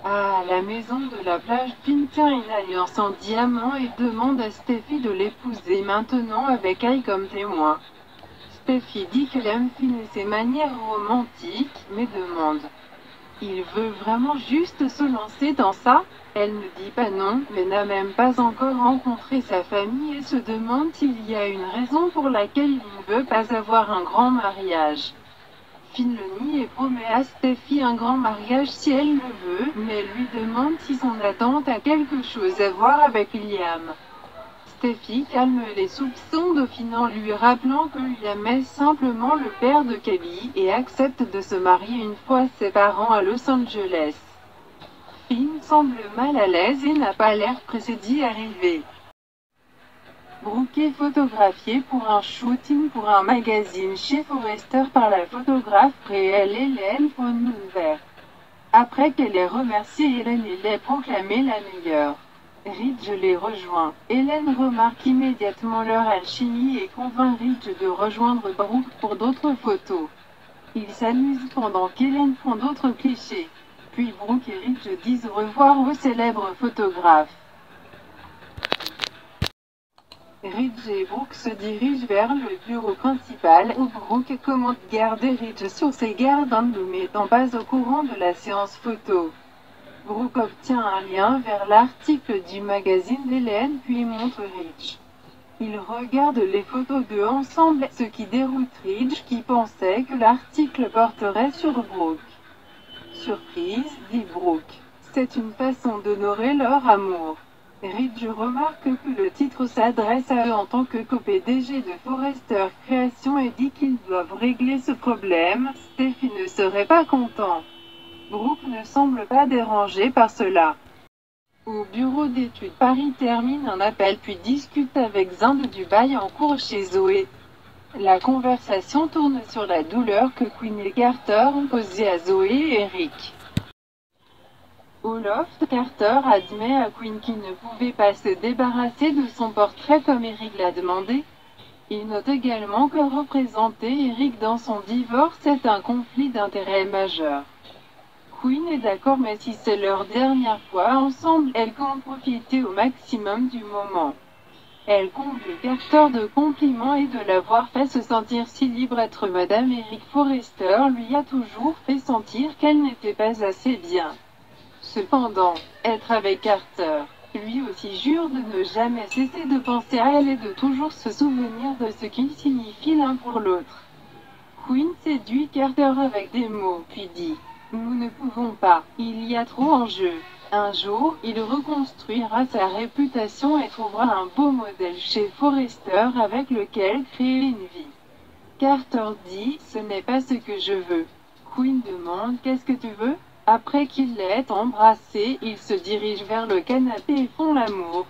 À la maison de la plage, Finn tient une alliance en diamant et demande à Steffi de l'épouser maintenant avec elle comme témoin. Steffi dit qu'elle aime Finn et ses manières romantiques, mais demande: il veut vraiment juste se lancer dans ça? Elle ne dit pas non, mais n'a même pas encore rencontré sa famille et se demande s'il y a une raison pour laquelle il ne veut pas avoir un grand mariage. Finn le nie et promet à Steffi un grand mariage si elle le veut, mais lui demande si son attente a quelque chose à voir avec Liam. Steffi calme les soupçons de Finn en lui rappelant que Liam est simplement le père de Kelly et accepte de se marier une fois ses parents à Los Angeles. Finn semble mal à l'aise et n'a pas l'air pressé d'y arriver. Brooke est photographiée pour un shooting pour un magazine chez Forrester par la photographe réelle Hélène Fonouver. Après qu'elle ait remercié Hélène et l'ait proclamée la meilleure, Ridge les rejoint. Hélène remarque immédiatement leur alchimie et convainc Ridge de rejoindre Brooke pour d'autres photos. Ils s'amusent pendant qu'Hélène prend d'autres clichés. Puis Brooke et Ridge disent au revoir au célèbre photographe. Ridge et Brooke se dirigent vers le bureau principal où Brooke commande garder Ridge sur ses gardes en ne mettant pas au courant de la séance photo. Brooke obtient un lien vers l'article du magazine d'Hélène puis montre Ridge. Ils regardent les photos d'eux ensemble, ce qui déroute Ridge qui pensait que l'article porterait sur Brooke. Surprise, dit Brooke. C'est une façon d'honorer leur amour. Ridge remarque que le titre s'adresse à eux en tant que co-PDG de Forrester Création et dit qu'ils doivent régler ce problème. Steffi ne serait pas content. Brooke ne semble pas dérangé par cela. Au bureau d'études, Paris termine un appel puis discute avec Zin de Dubaï en cours chez Zoé. La conversation tourne sur la douleur que Quinn et Carter ont causée à Zoé et Eric. Au loft, Carter admet à Quinn qu'il ne pouvait pas se débarrasser de son portrait comme Eric l'a demandé. Il note également que représenter Eric dans son divorce est un conflit d'intérêts majeur. Quinn est d'accord, mais si c'est leur dernière fois ensemble, elle compte profiter au maximum du moment. Elle comble Carter de compliments et de l'avoir fait se sentir si libre. Être Madame Eric Forrester lui a toujours fait sentir qu'elle n'était pas assez bien. Cependant, être avec Carter, lui aussi jure de ne jamais cesser de penser à elle et de toujours se souvenir de ce qu'ils signifient l'un pour l'autre. Quinn séduit Carter avec des mots, puis dit: nous ne pouvons pas, il y a trop en jeu. Un jour, il reconstruira sa réputation et trouvera un beau modèle chez Forrester avec lequel créer une vie. Carter dit: ce n'est pas ce que je veux. Quinn demande: qu'est-ce que tu veux? Après qu'il l'ait embrassé, ils se dirigent vers le canapé et font l'amour.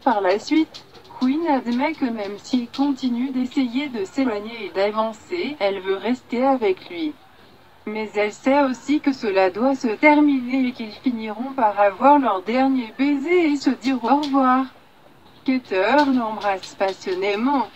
Par la suite, Quinn admet que même s'il continue d'essayer de s'éloigner et d'avancer, elle veut rester avec lui. Mais elle sait aussi que cela doit se terminer et qu'ils finiront par avoir leur dernier baiser et se dire au revoir. Carter l'embrasse passionnément.